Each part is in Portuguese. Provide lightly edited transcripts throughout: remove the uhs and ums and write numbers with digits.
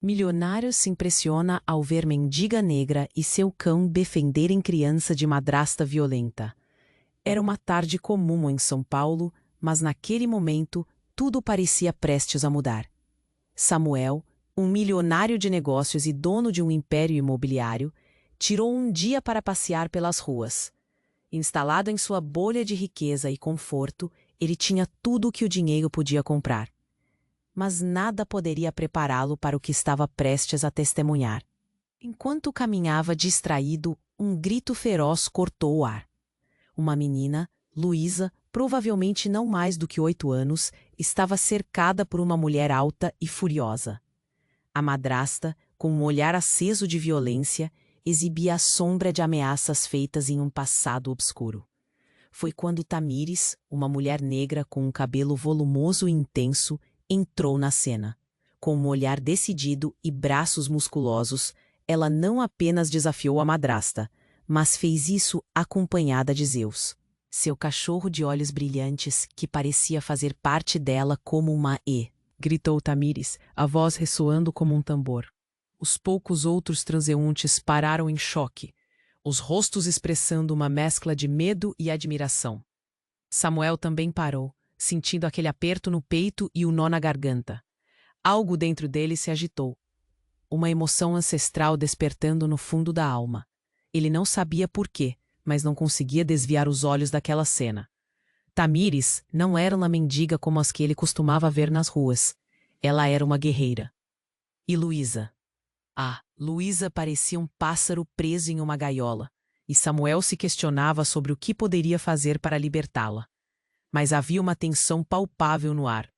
Milionário se impressiona ao ver mendiga negra e seu cão defenderem criança de madrasta violenta. Era uma tarde comum em São Paulo, mas naquele momento tudo parecia prestes a mudar. Samuel, um milionário de negócios e dono de um império imobiliário, tirou um dia para passear pelas ruas. Instalado em sua bolha de riqueza e conforto, ele tinha tudo o que o dinheiro podia comprar. Mas nada poderia prepará-lo para o que estava prestes a testemunhar. Enquanto caminhava distraído, um grito feroz cortou o ar. Uma menina, Luísa, provavelmente não mais do que 8 anos, estava cercada por uma mulher alta e furiosa. A madrasta, com um olhar aceso de violência, exibia a sombra de ameaças feitas em um passado obscuro. Foi quando Tamires, uma mulher negra com um cabelo volumoso e intenso, entrou na cena. Com um olhar decidido e braços musculosos, ela não apenas desafiou a madrasta, mas fez isso acompanhada de Zeus, seu cachorro de olhos brilhantes que parecia fazer parte dela como uma gritou Tamires, a voz ressoando como um tambor. Os poucos outros transeuntes pararam em choque, os rostos expressando uma mescla de medo e admiração. Samuel também parou, sentindo aquele aperto no peito e o nó na garganta. Algo dentro dele se agitou. Uma emoção ancestral despertando no fundo da alma. Ele não sabia por quê, mas não conseguia desviar os olhos daquela cena. Tamires não era uma mendiga como as que ele costumava ver nas ruas. Ela era uma guerreira. E Luísa? Luísa parecia um pássaro preso em uma gaiola, e Samuel se questionava sobre o que poderia fazer para libertá-la. Mas havia uma tensão palpável no ar.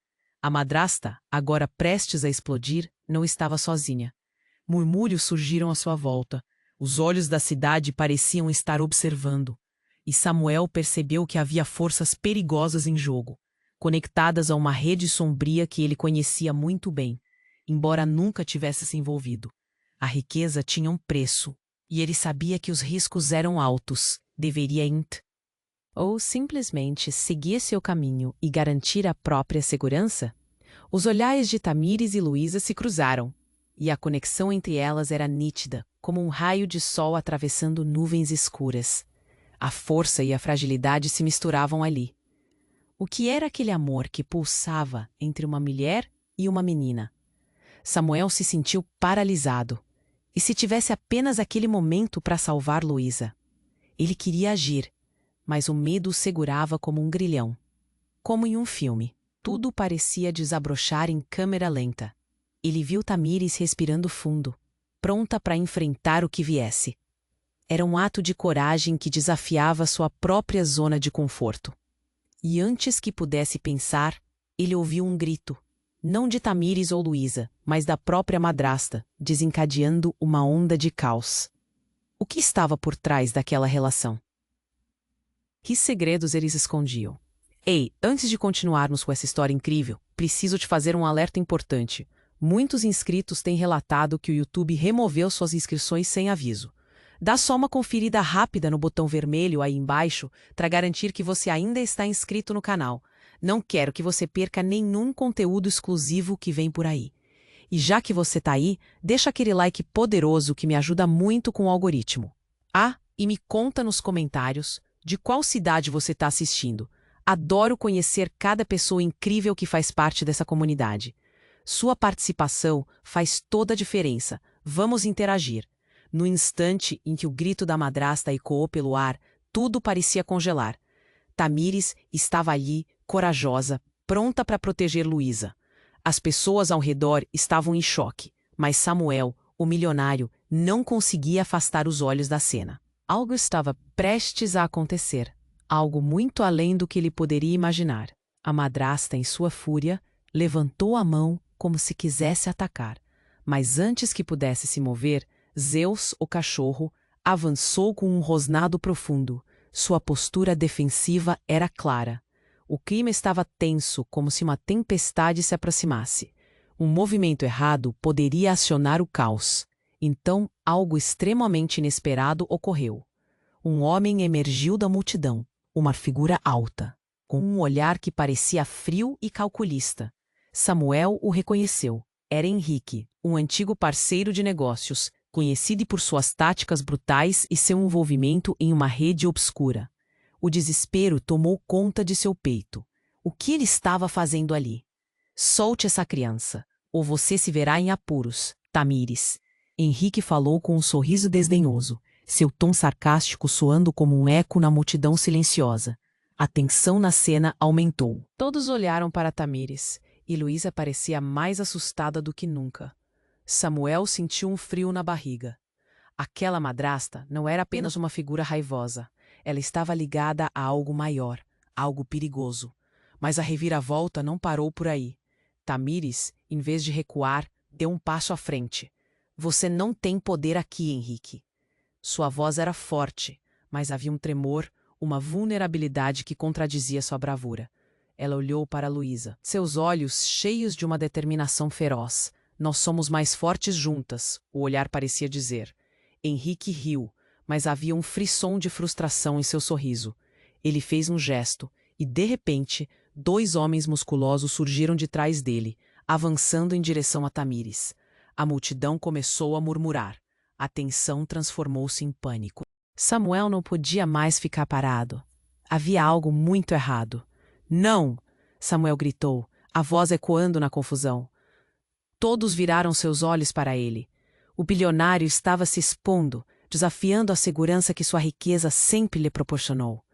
A madrasta, agora prestes a explodir, não estava sozinha. Murmúrios surgiram à sua volta. Os olhos da cidade pareciam estar observando. E Samuel percebeu que havia forças perigosas em jogo, conectadas a uma rede sombria que ele conhecia muito bem, embora nunca tivesse se envolvido. A riqueza tinha um preço, e ele sabia que os riscos eram altos. Deveria ou simplesmente seguir seu caminho e garantir a própria segurança? Os olhares de Tamires e Luísa se cruzaram, e a conexão entre elas era nítida, como um raio de sol atravessando nuvens escuras. A força e a fragilidade se misturavam ali. O que era aquele amor que pulsava entre uma mulher e uma menina? Samuel se sentiu paralisado. E se tivesse apenas aquele momento para salvar Luísa? Ele queria agir, mas o medo o segurava como um grilhão. Como em um filme, tudo parecia desabrochar em câmera lenta. Ele viu Tamires respirando fundo, pronta para enfrentar o que viesse. Era um ato de coragem que desafiava sua própria zona de conforto. E antes que pudesse pensar, ele ouviu um grito, não de Tamires ou Luísa, mas da própria madrasta, desencadeando uma onda de caos. O que estava por trás daquela relação? Que segredos eles escondiam? Ei, antes de continuarmos com essa história incrível, preciso te fazer um alerta importante. Muitos inscritos têm relatado que o YouTube removeu suas inscrições sem aviso. Dá só uma conferida rápida no botão vermelho aí embaixo para garantir que você ainda está inscrito no canal. Não quero que você perca nenhum conteúdo exclusivo que vem por aí. E já que você está aí, deixa aquele like poderoso que me ajuda muito com o algoritmo. E me conta nos comentários de qual cidade você está assistindo. Adoro conhecer cada pessoa incrível que faz parte dessa comunidade. Sua participação faz toda a diferença. Vamos interagir. No instante em que o grito da madrasta ecoou pelo ar, tudo parecia congelar. Tamires estava ali, corajosa, pronta para proteger Luísa. As pessoas ao redor estavam em choque, mas Samuel, o milionário, não conseguia afastar os olhos da cena. Algo estava prestes a acontecer, algo muito além do que ele poderia imaginar. A madrasta, em sua fúria, levantou a mão como se quisesse atacar, mas antes que pudesse se mover, Zeus, o cachorro, avançou com um rosnado profundo. Sua postura defensiva era clara. O clima estava tenso, como se uma tempestade se aproximasse. Um movimento errado poderia acionar o caos. Então, algo extremamente inesperado ocorreu. Um homem emergiu da multidão, uma figura alta, com um olhar que parecia frio e calculista. Samuel o reconheceu. Era Henrique, um antigo parceiro de negócios, conhecido por suas táticas brutais e seu envolvimento em uma rede obscura. O desespero tomou conta de seu peito. O que ele estava fazendo ali? Solte essa criança, ou você se verá em apuros, Tamires. Henrique falou com um sorriso desdenhoso, seu tom sarcástico soando como um eco na multidão silenciosa. A tensão na cena aumentou. Todos olharam para Tamires, e Luísa parecia mais assustada do que nunca. Samuel sentiu um frio na barriga. Aquela madrasta não era apenas uma figura raivosa. Ela estava ligada a algo maior, algo perigoso. Mas a reviravolta não parou por aí. Tamires, em vez de recuar, deu um passo à frente. Você não tem poder aqui, Henrique. Sua voz era forte, mas havia um tremor, uma vulnerabilidade que contradizia sua bravura. Ela olhou para Luísa, seus olhos cheios de uma determinação feroz. Nós somos mais fortes juntas, o olhar parecia dizer. Henrique riu, mas havia um frisson de frustração em seu sorriso. Ele fez um gesto, e de repente, 2 homens musculosos surgiram de trás dele, avançando em direção a Tamires. A multidão começou a murmurar. A tensão transformou-se em pânico. Samuel não podia mais ficar parado. Havia algo muito errado. Não! Samuel gritou, a voz ecoando na confusão. Todos viraram seus olhos para ele. O bilionário estava se expondo, desafiando a segurança que sua riqueza sempre lhe proporcionou.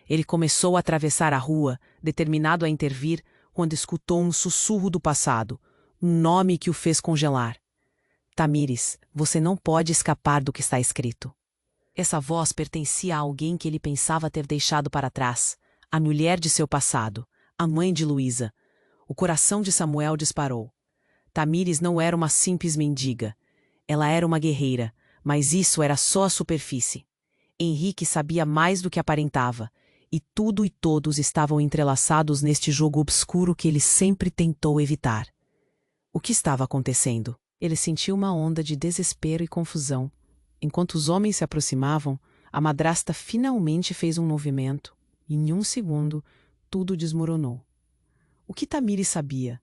Ele começou a atravessar a rua, determinado a intervir, quando escutou um sussurro do passado, um nome que o fez congelar. Tamires, você não pode escapar do que está escrito. Essa voz pertencia a alguém que ele pensava ter deixado para trás, a mulher de seu passado, a mãe de Luísa. O coração de Samuel disparou. Tamires não era uma simples mendiga. Ela era uma guerreira, mas isso era só a superfície. Henrique sabia mais do que aparentava, e tudo e todos estavam entrelaçados neste jogo obscuro que ele sempre tentou evitar. O que estava acontecendo? Ele sentiu uma onda de desespero e confusão. Enquanto os homens se aproximavam, a madrasta finalmente fez um movimento, e em um segundo, tudo desmoronou. O que Tamires sabia?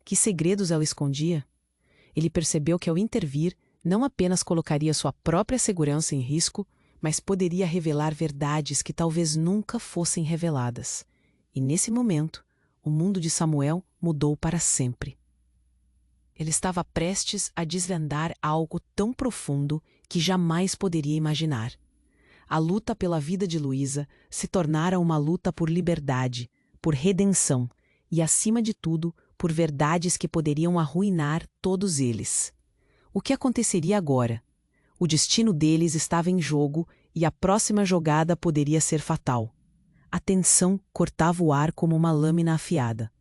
Que segredos ela escondia? Ele percebeu que ao intervir, não apenas colocaria sua própria segurança em risco, mas poderia revelar verdades que talvez nunca fossem reveladas. E nesse momento, o mundo de Samuel mudou para sempre. Ele estava prestes a desvendar algo tão profundo que jamais poderia imaginar. A luta pela vida de Luísa se tornara uma luta por liberdade, por redenção e, acima de tudo, por verdades que poderiam arruinar todos eles. O que aconteceria agora? O destino deles estava em jogo e a próxima jogada poderia ser fatal. A tensão cortava o ar como uma lâmina afiada.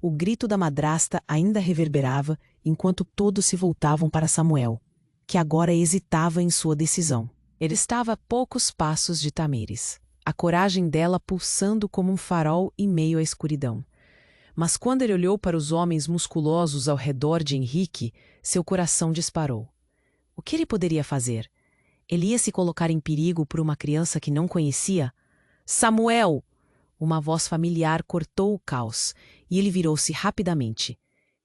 O grito da madrasta ainda reverberava enquanto todos se voltavam para Samuel, que agora hesitava em sua decisão. Ele estava a poucos passos de Tamires, a coragem dela pulsando como um farol em meio à escuridão. Mas quando ele olhou para os homens musculosos ao redor de Henrique, seu coração disparou. O que ele poderia fazer? Ele ia se colocar em perigo por uma criança que não conhecia? Samuel! Uma voz familiar cortou o caos, e ele virou-se rapidamente.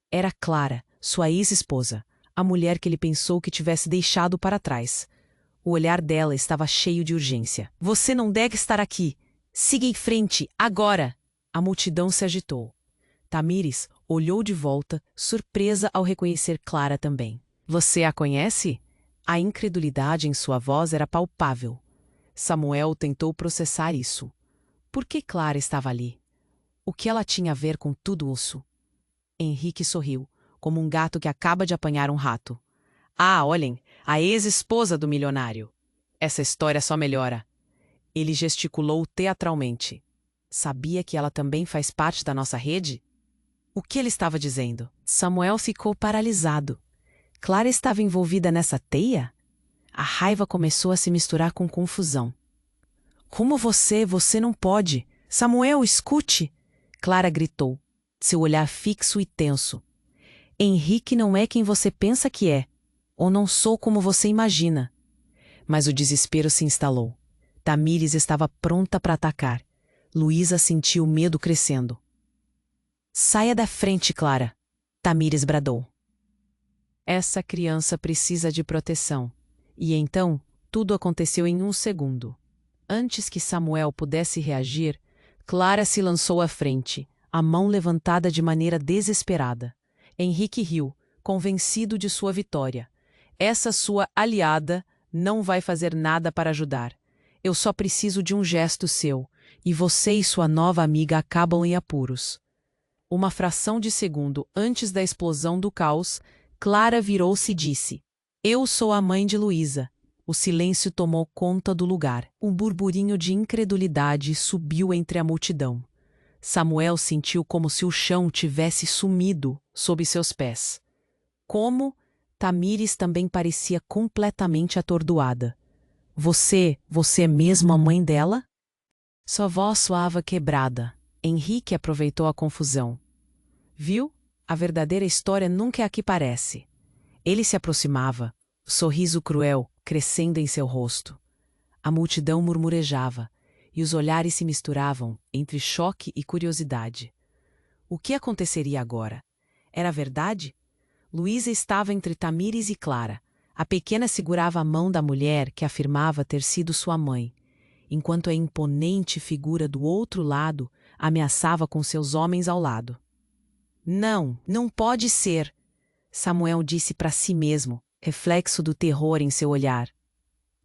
Era Clara, sua ex-esposa, a mulher que ele pensou que tivesse deixado para trás. O olhar dela estava cheio de urgência. Você não deve estar aqui! Siga em frente, agora! A multidão se agitou. Tamires olhou de volta, surpresa ao reconhecer Clara também. Você a conhece? A incredulidade em sua voz era palpável. Samuel tentou processar isso. Por que Clara estava ali? O que ela tinha a ver com tudo isso? Henrique sorriu, como um gato que acaba de apanhar um rato. Ah, olhem, a ex-esposa do milionário. Essa história só melhora. Ele gesticulou teatralmente. Sabia que ela também faz parte da nossa rede? O que ele estava dizendo? Samuel ficou paralisado. Clara estava envolvida nessa teia? A raiva começou a se misturar com confusão. Como você não pode! Samuel, escute! Clara gritou, seu olhar fixo e tenso. Henrique não é quem você pensa que é, ou não sou como você imagina. Mas o desespero se instalou. Tamires estava pronta para atacar. Luísa sentiu o medo crescendo. Saia da frente, Clara! Tamires bradou. Essa criança precisa de proteção. E então, tudo aconteceu em um segundo. Antes que Samuel pudesse reagir, Clara se lançou à frente, a mão levantada de maneira desesperada. Henrique riu, convencido de sua vitória. Essa sua aliada não vai fazer nada para ajudar. Eu só preciso de um gesto seu, e você e sua nova amiga acabam em apuros. Uma fração de segundo antes da explosão do caos, Clara virou-se e disse: Eu sou a mãe de Luísa. O silêncio tomou conta do lugar. Um burburinho de incredulidade subiu entre a multidão. Samuel sentiu como se o chão tivesse sumido sob seus pés. Como? Tamires também parecia completamente atordoada. Você é mesmo a mãe dela? Sua voz soava quebrada. Henrique aproveitou a confusão. Viu? A verdadeira história nunca é a que parece. Ele se aproximava, sorriso cruel crescendo em seu rosto. A multidão murmurejava, e os olhares se misturavam entre choque e curiosidade. O que aconteceria agora? Era verdade? Luísa estava entre Tamires e Clara. A pequena segurava a mão da mulher que afirmava ter sido sua mãe, enquanto a imponente figura do outro lado ameaçava com seus homens ao lado. Não, não pode ser, Samuel disse para si mesmo, reflexo do terror em seu olhar.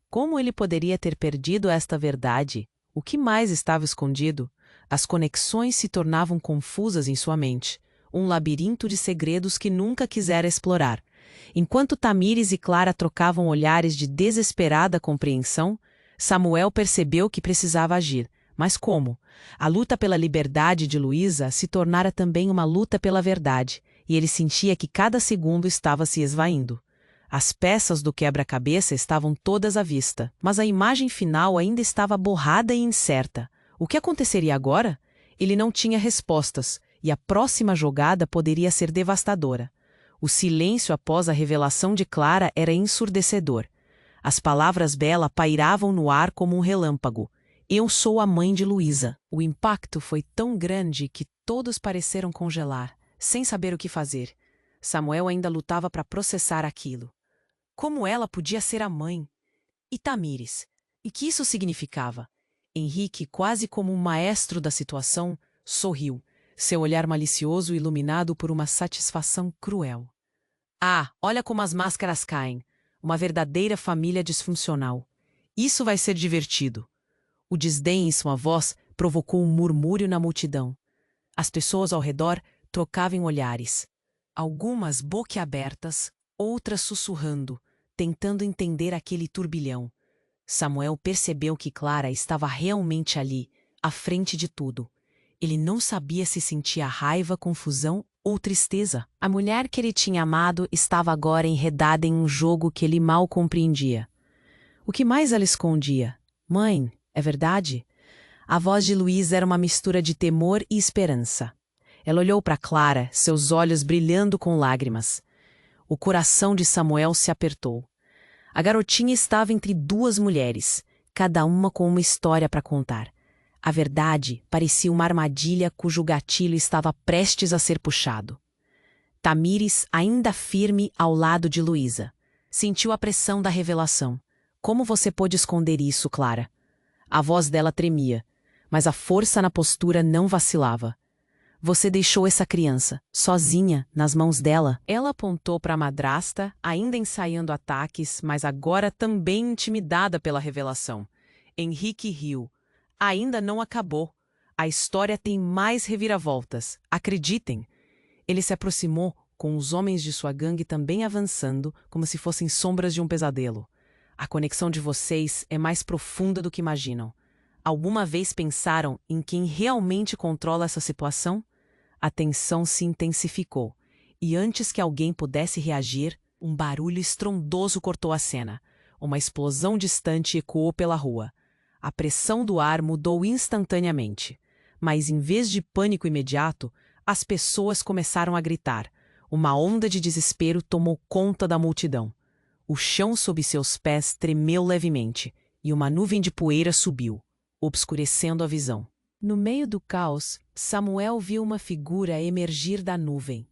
Como ele poderia ter perdido esta verdade? O que mais estava escondido? As conexões se tornavam confusas em sua mente, um labirinto de segredos que nunca quisera explorar. Enquanto Tamires e Clara trocavam olhares de desesperada compreensão, Samuel percebeu que precisava agir. Mas como? A luta pela liberdade de Luísa se tornara também uma luta pela verdade, e ele sentia que cada segundo estava se esvaindo. As peças do quebra-cabeça estavam todas à vista, mas a imagem final ainda estava borrada e incerta. O que aconteceria agora? Ele não tinha respostas, e a próxima jogada poderia ser devastadora. O silêncio após a revelação de Clara era ensurdecedor. As palavras dela pairavam no ar como um relâmpago. Eu sou a mãe de Luísa. O impacto foi tão grande que todos pareceram congelar, sem saber o que fazer. Samuel ainda lutava para processar aquilo. Como ela podia ser a mãe? E Tamires? E que isso significava? Henrique, quase como um maestro da situação, sorriu, seu olhar malicioso iluminado por uma satisfação cruel. Ah, olha como as máscaras caem. Uma verdadeira família disfuncional. Isso vai ser divertido. O desdém em sua voz provocou um murmúrio na multidão. As pessoas ao redor trocavam olhares. Algumas boquiabertas, outras sussurrando, tentando entender aquele turbilhão. Samuel percebeu que Clara estava realmente ali, à frente de tudo. Ele não sabia se sentia raiva, confusão ou tristeza. A mulher que ele tinha amado estava agora enredada em um jogo que ele mal compreendia. O que mais ela escondia? Mãe, é verdade? A voz de Luísa era uma mistura de temor e esperança. Ela olhou para Clara, seus olhos brilhando com lágrimas. O coração de Samuel se apertou. A garotinha estava entre duas mulheres, cada uma com uma história para contar. A verdade parecia uma armadilha cujo gatilho estava prestes a ser puxado. Tamires, ainda firme ao lado de Luísa, sentiu a pressão da revelação. Como você pôde esconder isso, Clara? A voz dela tremia, mas a força na postura não vacilava. Você deixou essa criança, sozinha, nas mãos dela? Ela apontou para a madrasta, ainda ensaiando ataques, mas agora também intimidada pela revelação. Henrique riu. Ainda não acabou. A história tem mais reviravoltas. Acreditem. Ele se aproximou, com os homens de sua gangue também avançando, como se fossem sombras de um pesadelo. A conexão de vocês é mais profunda do que imaginam. Alguma vez pensaram em quem realmente controla essa situação? A tensão se intensificou, e antes que alguém pudesse reagir, um barulho estrondoso cortou a cena. Uma explosão distante ecoou pela rua. A pressão do ar mudou instantaneamente, mas em vez de pânico imediato, as pessoas começaram a gritar. Uma onda de desespero tomou conta da multidão. O chão sob seus pés tremeu levemente, e uma nuvem de poeira subiu, obscurecendo a visão. No meio do caos, Samuel viu uma figura emergir da nuvem.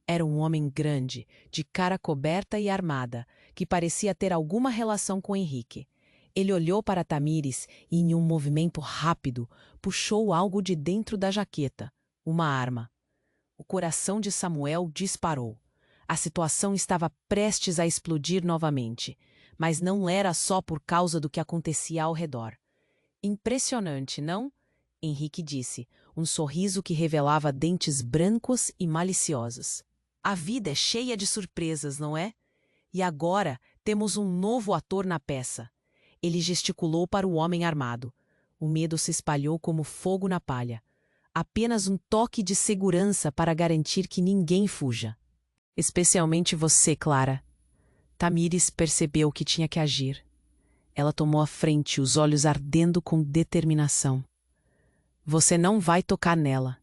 Era um homem grande, de cara coberta e armada, que parecia ter alguma relação com Henrique. Ele olhou para Tamires e, em um movimento rápido, puxou algo de dentro da jaqueta, uma arma. O coração de Samuel disparou. A situação estava prestes a explodir novamente, mas não era só por causa do que acontecia ao redor. Impressionante, não? Henrique disse, um sorriso que revelava dentes brancos e maliciosos. A vida é cheia de surpresas, não é? E agora temos um novo ator na peça. Ele gesticulou para o homem armado. O medo se espalhou como fogo na palha. Apenas um toque de segurança para garantir que ninguém fuja. Especialmente você, Clara. Tamires percebeu que tinha que agir. Ela tomou a frente, os olhos ardendo com determinação. Você não vai tocar nela.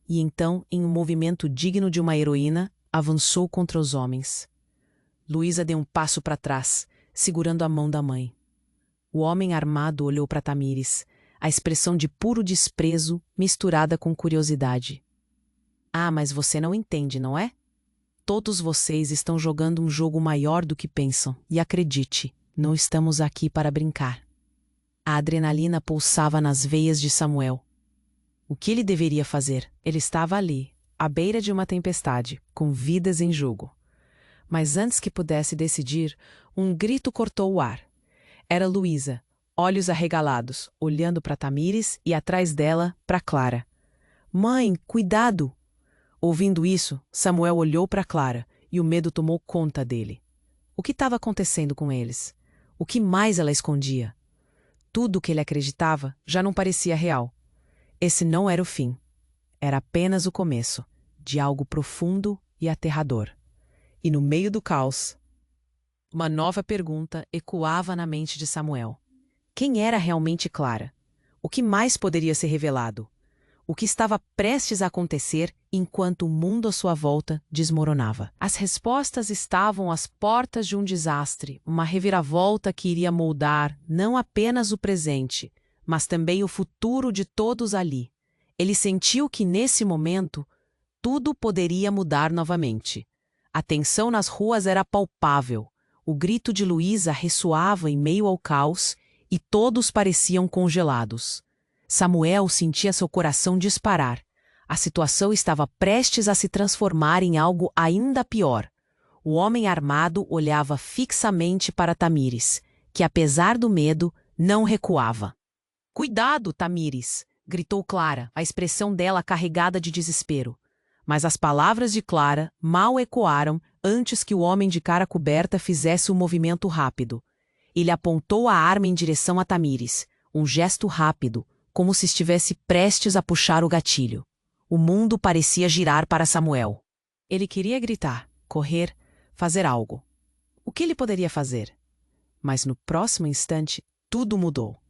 E então, em um movimento digno de uma heroína, avançou contra os homens. Luísa deu um passo para trás, segurando a mão da mãe. O homem armado olhou para Tamires, a expressão de puro desprezo misturada com curiosidade. Ah, mas você não entende, não é? Todos vocês estão jogando um jogo maior do que pensam, e acredite, não estamos aqui para brincar. A adrenalina pulsava nas veias de Samuel. O que ele deveria fazer? Ele estava ali, à beira de uma tempestade, com vidas em jogo. Mas antes que pudesse decidir, um grito cortou o ar. Era Luísa, olhos arregalados, olhando para Tamires e atrás dela, para Clara. Mãe, cuidado! Ouvindo isso, Samuel olhou para Clara e o medo tomou conta dele. O que estava acontecendo com eles? O que mais ela escondia? Tudo o que ele acreditava já não parecia real. Esse não era o fim. Era apenas o começo de algo profundo e aterrador. E no meio do caos, uma nova pergunta ecoava na mente de Samuel. Quem era realmente Clara? O que mais poderia ser revelado? O que estava prestes a acontecer enquanto o mundo à sua volta desmoronava? As respostas estavam às portas de um desastre, uma reviravolta que iria moldar não apenas o presente, mas também o futuro de todos ali. Ele sentiu que, nesse momento, tudo poderia mudar novamente. A tensão nas ruas era palpável. O grito de Luísa ressoava em meio ao caos e todos pareciam congelados. Samuel sentia seu coração disparar. A situação estava prestes a se transformar em algo ainda pior. O homem armado olhava fixamente para Tamires, que, apesar do medo, não recuava. Cuidado, Tamires! Gritou Clara, a expressão dela carregada de desespero. Mas as palavras de Clara mal ecoaram antes que o homem de cara coberta fizesse um movimento rápido. Ele apontou a arma em direção a Tamires, um gesto rápido, como se estivesse prestes a puxar o gatilho. O mundo parecia girar para Samuel. Ele queria gritar, correr, fazer algo. O que ele poderia fazer? Mas no próximo instante, tudo mudou.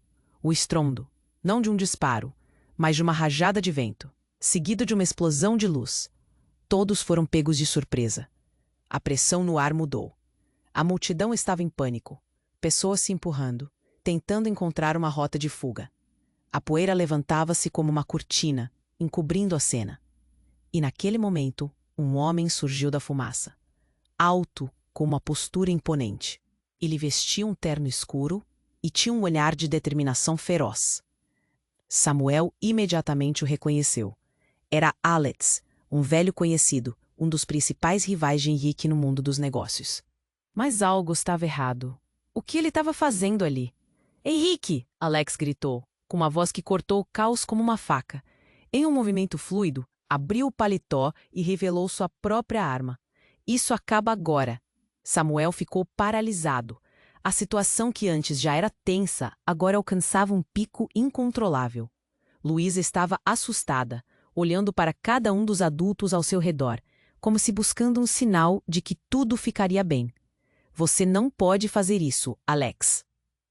O estrondo, não de um disparo, mas de uma rajada de vento, seguido de uma explosão de luz. Todos foram pegos de surpresa. A pressão no ar mudou. A multidão estava em pânico, pessoas se empurrando, tentando encontrar uma rota de fuga. A poeira levantava-se como uma cortina, encobrindo a cena. E naquele momento, um homem surgiu da fumaça. Alto, com uma postura imponente. Ele vestia um terno escuro e tinha um olhar de determinação feroz. Samuel imediatamente o reconheceu. Era Alex, um velho conhecido, um dos principais rivais de Henrique no mundo dos negócios. Mas algo estava errado. O que ele estava fazendo ali? Henrique! Alex gritou, com uma voz que cortou o caos como uma faca. Em um movimento fluido, abriu o paletó e revelou sua própria arma. Isso acaba agora. Samuel ficou paralisado. A situação que antes já era tensa, agora alcançava um pico incontrolável. Luísa estava assustada, olhando para cada um dos adultos ao seu redor, como se buscando um sinal de que tudo ficaria bem. Você não pode fazer isso, Alex.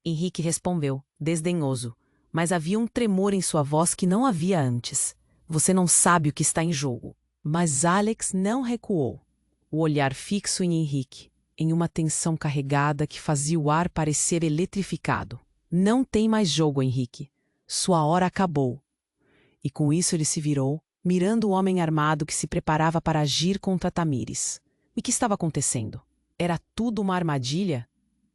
Henrique respondeu, desdenhoso, mas havia um tremor em sua voz que não havia antes. Você não sabe o que está em jogo. Mas Alex não recuou. O olhar fixo em Henrique, em uma tensão carregada que fazia o ar parecer eletrificado. Não tem mais jogo, Henrique. Sua hora acabou. E com isso ele se virou, mirando o homem armado que se preparava para agir contra Tamires. E o que estava acontecendo? Era tudo uma armadilha?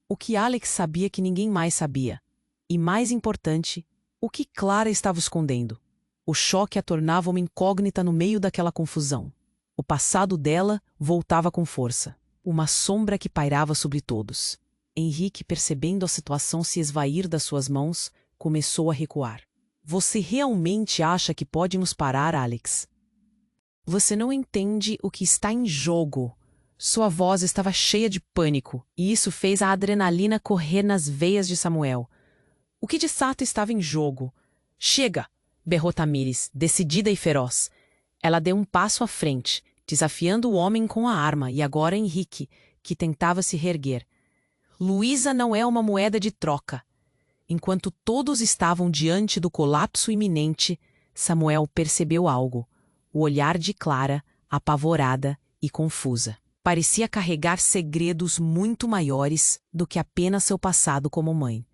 O que Alex sabia que ninguém mais sabia? E mais importante, o que Clara estava escondendo? O choque a tornava uma incógnita no meio daquela confusão. O passado dela voltava com força, uma sombra que pairava sobre todos. Henrique, percebendo a situação se esvair das suas mãos, começou a recuar. Você realmente acha que pode nos parar, Alex? Você não entende o que está em jogo. Sua voz estava cheia de pânico, e isso fez a adrenalina correr nas veias de Samuel. O que de fato estava em jogo? Chega! Berrou Tamires, decidida e feroz. Ela deu um passo à frente, desafiando o homem com a arma, e agora Henrique, que tentava se reerguer. Luísa não é uma moeda de troca. Enquanto todos estavam diante do colapso iminente, Samuel percebeu algo. O olhar de Clara, apavorada e confusa. Parecia carregar segredos muito maiores do que apenas seu passado como mãe.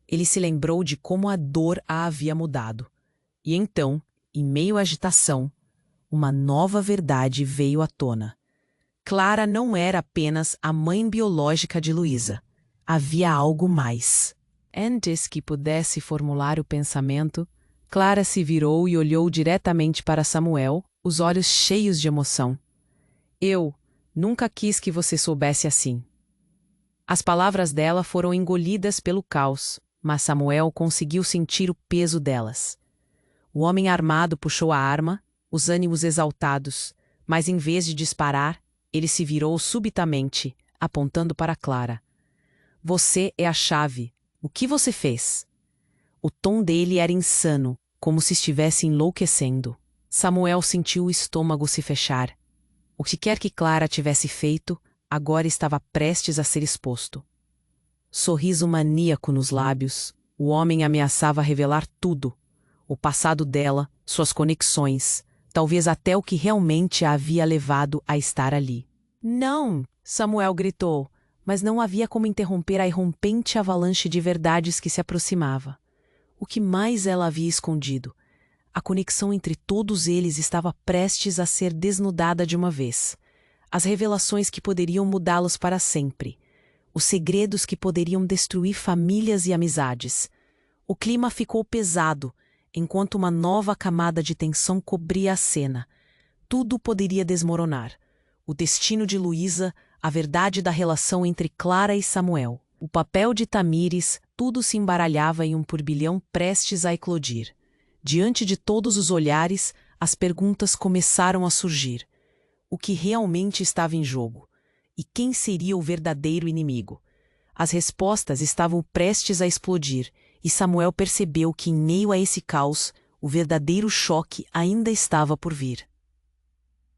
Ele se lembrou de como a dor a havia mudado. E então, em meio à agitação, uma nova verdade veio à tona. Clara não era apenas a mãe biológica de Luísa. Havia algo mais. Antes que pudesse formular o pensamento, Clara se virou e olhou diretamente para Samuel, os olhos cheios de emoção. Eu nunca quis que você soubesse assim. As palavras dela foram engolidas pelo caos, mas Samuel conseguiu sentir o peso delas. O homem armado puxou a arma, os ânimos exaltados, mas em vez de disparar, ele se virou subitamente, apontando para Clara. Você é a chave. O que você fez? O tom dele era insano, como se estivesse enlouquecendo. Samuel sentiu o estômago se fechar. O que quer que Clara tivesse feito, agora estava prestes a ser exposto. Sorriso maníaco nos lábios, o homem ameaçava revelar tudo. O passado dela, suas conexões, talvez até o que realmente a havia levado a estar ali. Não! Samuel gritou, mas não havia como interromper a irrompente avalanche de verdades que se aproximava. O que mais ela havia escondido? A conexão entre todos eles estava prestes a ser desnudada de uma vez. As revelações que poderiam mudá-los para sempre. Os segredos que poderiam destruir famílias e amizades. O clima ficou pesado, enquanto uma nova camada de tensão cobria a cena. Tudo poderia desmoronar. O destino de Luísa, a verdade da relação entre Clara e Samuel. O papel de Tamires, tudo se embaralhava em um turbilhão prestes a eclodir. Diante de todos os olhares, as perguntas começaram a surgir. O que realmente estava em jogo? E quem seria o verdadeiro inimigo? As respostas estavam prestes a explodir, e Samuel percebeu que, em meio a esse caos, o verdadeiro choque ainda estava por vir.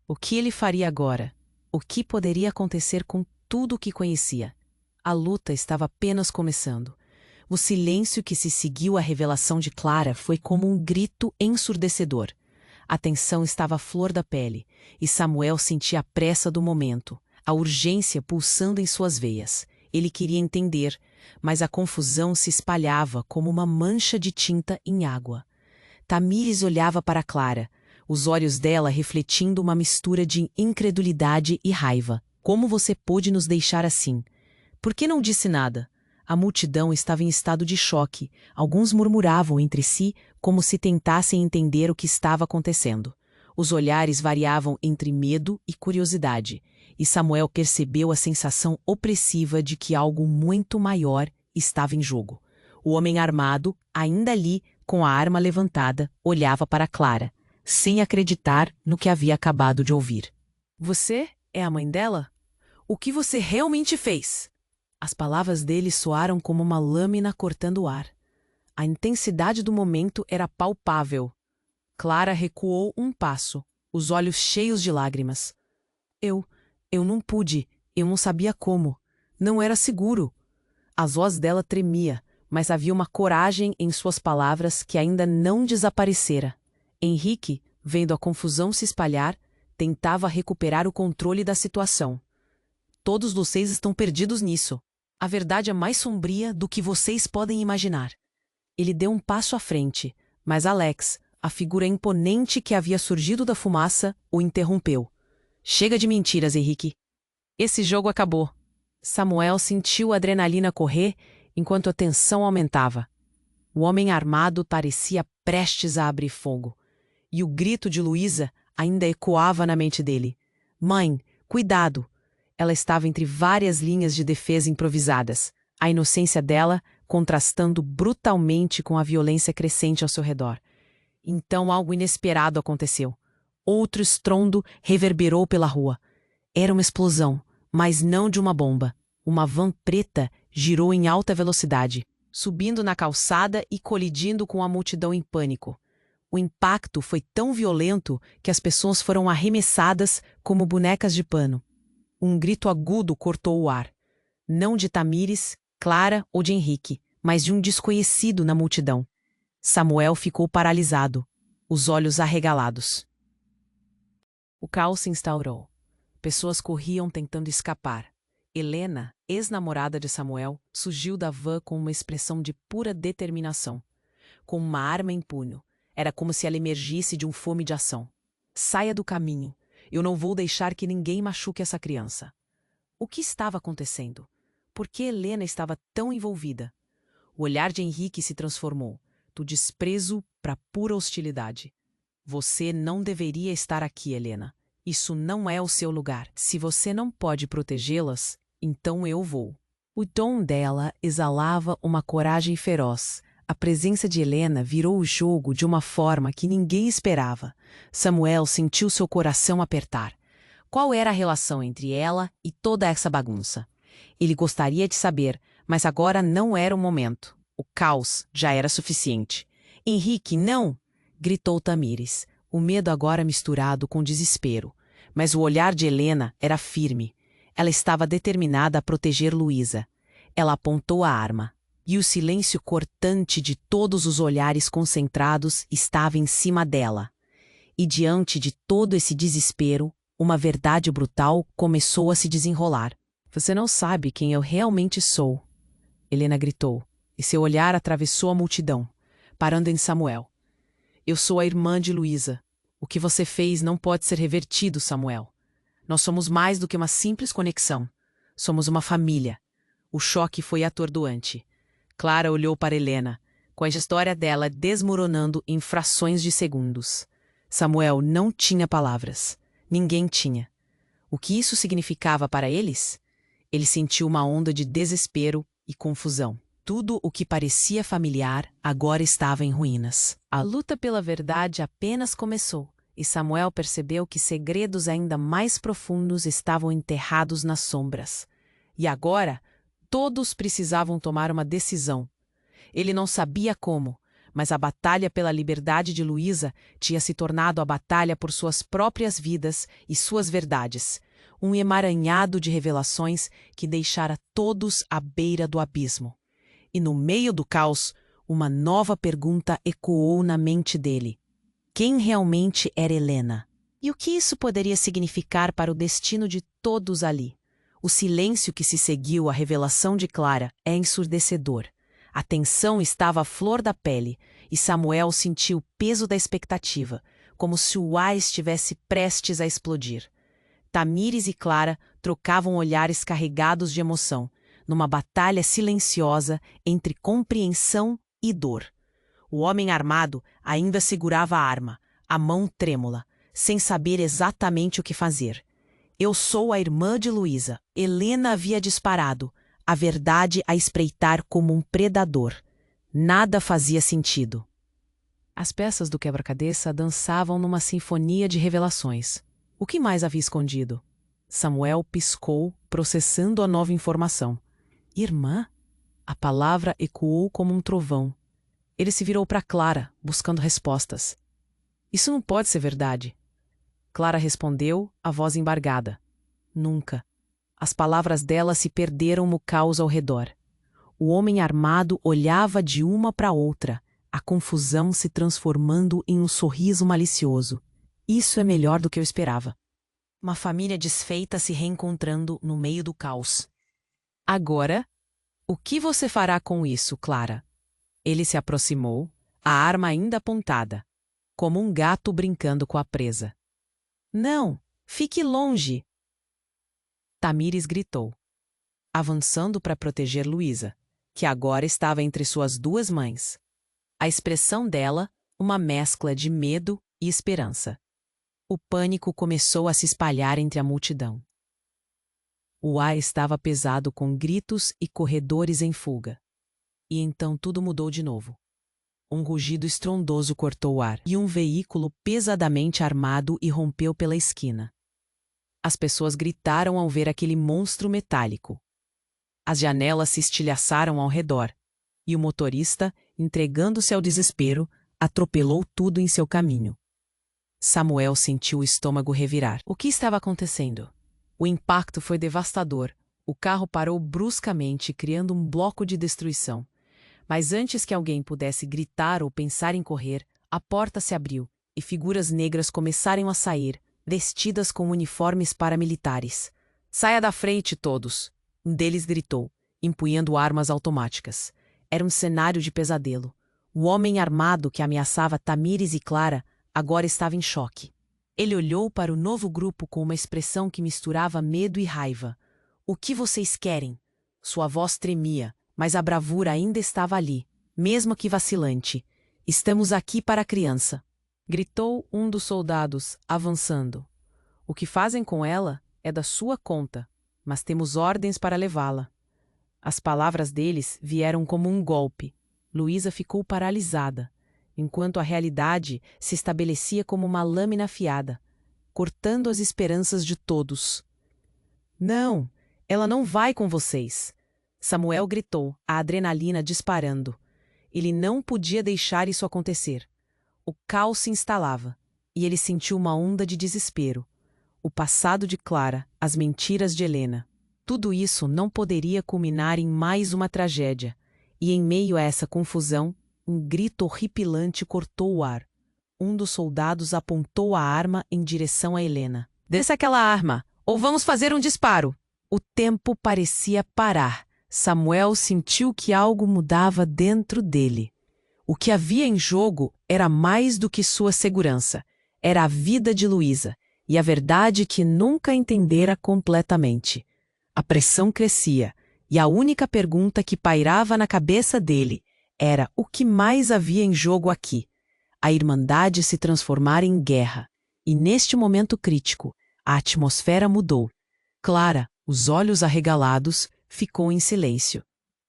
O que ele faria agora? O que poderia acontecer com tudo o que conhecia? A luta estava apenas começando. O silêncio que se seguiu à revelação de Clara foi como um grito ensurdecedor. A tensão estava à flor da pele, e Samuel sentia a pressa do momento, a urgência pulsando em suas veias. Ele queria entender, mas a confusão se espalhava como uma mancha de tinta em água. Tamires olhava para Clara, os olhos dela refletindo uma mistura de incredulidade e raiva. Como você pôde nos deixar assim? Por que não disse nada? A multidão estava em estado de choque. Alguns murmuravam entre si como se tentassem entender o que estava acontecendo. Os olhares variavam entre medo e curiosidade, e Samuel percebeu a sensação opressiva de que algo muito maior estava em jogo. O homem armado, ainda ali, com a arma levantada, olhava para Clara, sem acreditar no que havia acabado de ouvir. Você é a mãe dela? O que você realmente fez? As palavras dele soaram como uma lâmina cortando o ar. A intensidade do momento era palpável. Clara recuou um passo, os olhos cheios de lágrimas. Eu não pude, eu não sabia como. Não era seguro. A voz dela tremia, mas havia uma coragem em suas palavras que ainda não desaparecera. Henrique, vendo a confusão se espalhar, tentava recuperar o controle da situação. Todos vocês estão perdidos nisso. A verdade é mais sombria do que vocês podem imaginar. Ele deu um passo à frente, mas Alex, a figura imponente que havia surgido da fumaça o interrompeu. Chega de mentiras, Henrique. Esse jogo acabou. Samuel sentiu a adrenalina correr enquanto a tensão aumentava. O homem armado parecia prestes a abrir fogo. E o grito de Luísa ainda ecoava na mente dele. Mãe, cuidado! Ela estava entre várias linhas de defesa improvisadas, a inocência dela contrastando brutalmente com a violência crescente ao seu redor. Então algo inesperado aconteceu. Outro estrondo reverberou pela rua. Era uma explosão, mas não de uma bomba. Uma van preta girou em alta velocidade, subindo na calçada e colidindo com a multidão em pânico. O impacto foi tão violento que as pessoas foram arremessadas como bonecas de pano. Um grito agudo cortou o ar. Não de Tamires, Clara ou de Henrique, mas de um desconhecido na multidão. Samuel ficou paralisado, os olhos arregalados. O caos se instaurou. Pessoas corriam tentando escapar. Helena, ex-namorada de Samuel, surgiu da van com uma expressão de pura determinação. Com uma arma em punho. Era como se ela emergisse de um fome de ação. Saia do caminho. Eu não vou deixar que ninguém machuque essa criança. O que estava acontecendo? Por que Helena estava tão envolvida? O olhar de Henrique se transformou, do desprezo para pura hostilidade. Você não deveria estar aqui, Helena. Isso não é o seu lugar. Se você não pode protegê-las, então eu vou. O tom dela exalava uma coragem feroz. A presença de Helena virou o jogo de uma forma que ninguém esperava. Samuel sentiu seu coração apertar. Qual era a relação entre ela e toda essa bagunça? Ele gostaria de saber, mas agora não era o momento. O caos já era suficiente. Henrique, não! Gritou Tamires, o medo agora misturado com desespero. Mas o olhar de Helena era firme. Ela estava determinada a proteger Luísa. Ela apontou a arma. E o silêncio cortante de todos os olhares concentrados estava em cima dela. E diante de todo esse desespero, uma verdade brutal começou a se desenrolar. Você não sabe quem eu realmente sou, Helena gritou, e seu olhar atravessou a multidão, parando em Samuel. Eu sou a irmã de Luísa. O que você fez não pode ser revertido, Samuel. Nós somos mais do que uma simples conexão. Somos uma família. O choque foi atordoante. Clara olhou para Helena, com a história dela desmoronando em frações de segundos. Samuel não tinha palavras. Ninguém tinha. O que isso significava para eles? Ele sentiu uma onda de desespero e confusão. Tudo o que parecia familiar agora estava em ruínas. A luta pela verdade apenas começou, e Samuel percebeu que segredos ainda mais profundos estavam enterrados nas sombras. E agora, todos precisavam tomar uma decisão. Ele não sabia como, mas a batalha pela liberdade de Luísa tinha se tornado a batalha por suas próprias vidas e suas verdades, um emaranhado de revelações que deixara todos à beira do abismo. E no meio do caos, uma nova pergunta ecoou na mente dele. Quem realmente era Helena? E o que isso poderia significar para o destino de todos ali? O silêncio que se seguiu à revelação de Clara é ensurdecedor. A tensão estava à flor da pele, e Samuel sentiu o peso da expectativa, como se o ar estivesse prestes a explodir. Tamires e Clara trocavam olhares carregados de emoção, numa batalha silenciosa entre compreensão e dor. O homem armado ainda segurava a arma, a mão trêmula, sem saber exatamente o que fazer. Eu sou a irmã de Luísa. Helena havia disparado, a verdade a espreitar como um predador. Nada fazia sentido. As peças do quebra-cabeça dançavam numa sinfonia de revelações. O que mais havia escondido? Samuel piscou, processando a nova informação. Irmã? A palavra ecoou como um trovão. Ele se virou para Clara, buscando respostas. Isso não pode ser verdade. Clara respondeu, a voz embargada. Nunca. As palavras dela se perderam no caos ao redor. O homem armado olhava de uma para outra, a confusão se transformando em um sorriso malicioso. Isso é melhor do que eu esperava. Uma família desfeita se reencontrando no meio do caos. Agora, o que você fará com isso, Clara? Ele se aproximou, a arma ainda apontada. como um gato brincando com a presa. Não, fique longe! Tamires gritou, avançando para proteger Luísa, que agora estava entre suas duas mães. A expressão dela, uma mescla de medo e esperança. O pânico começou a se espalhar entre a multidão. O ar estava pesado com gritos e corredores em fuga. E então tudo mudou de novo. Um rugido estrondoso cortou o ar e um veículo pesadamente armado irrompeu pela esquina. As pessoas gritaram ao ver aquele monstro metálico. As janelas se estilhaçaram ao redor, e o motorista, entregando-se ao desespero, atropelou tudo em seu caminho. Samuel sentiu o estômago revirar. O que estava acontecendo? O impacto foi devastador. O carro parou bruscamente, criando um bloco de destruição. Mas antes que alguém pudesse gritar ou pensar em correr, a porta se abriu, e figuras negras começaram a sair, vestidas com uniformes paramilitares. "Saia da frente, todos!" Um deles gritou, empunhando armas automáticas. Era um cenário de pesadelo. O homem armado que ameaçava Tamires e Clara agora estava em choque. Ele olhou para o novo grupo com uma expressão que misturava medo e raiva. "O que vocês querem?" Sua voz tremia, mas a bravura ainda estava ali, mesmo que vacilante. "Estamos aqui para a criança", gritou um dos soldados, avançando. "O que fazem com ela é da sua conta, mas temos ordens para levá-la." As palavras deles vieram como um golpe. Luísa ficou paralisada, enquanto a realidade se estabelecia como uma lâmina afiada, cortando as esperanças de todos. "Não, ela não vai com vocês!" Samuel gritou, a adrenalina disparando. Ele não podia deixar isso acontecer. O caos se instalava, e ele sentiu uma onda de desespero. O passado de Clara, as mentiras de Helena. Tudo isso não poderia culminar em mais uma tragédia. E em meio a essa confusão, um grito horripilante cortou o ar. Um dos soldados apontou a arma em direção a Helena. "Desça aquela arma, ou vamos fazer um disparo!" O tempo parecia parar. Samuel sentiu que algo mudava dentro dele. O que havia em jogo era mais do que sua segurança. Era a vida de Luísa, e a verdade que nunca entendera completamente. A pressão crescia, e a única pergunta que pairava na cabeça dele era o que mais havia em jogo aqui. A Irmandade se transformara em guerra, e neste momento crítico, a atmosfera mudou. Clara, os olhos arregalados, ficou em silêncio.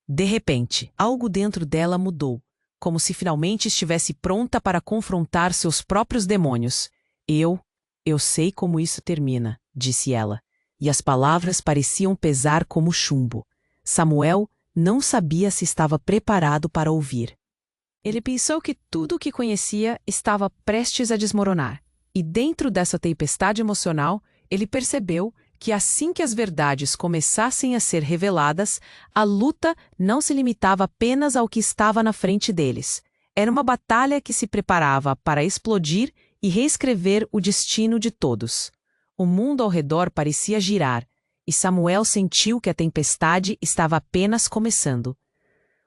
De repente, algo dentro dela mudou, como se finalmente estivesse pronta para confrontar seus próprios demônios. Eu sei como isso termina", disse ela, e as palavras pareciam pesar como chumbo. Samuel não sabia se estava preparado para ouvir. Ele pensou que tudo o que conhecia estava prestes a desmoronar, e dentro dessa tempestade emocional, ele percebeu que assim que as verdades começassem a ser reveladas, a luta não se limitava apenas ao que estava na frente deles. Era uma batalha que se preparava para explodir e reescrever o destino de todos. O mundo ao redor parecia girar, e Samuel sentiu que a tempestade estava apenas começando.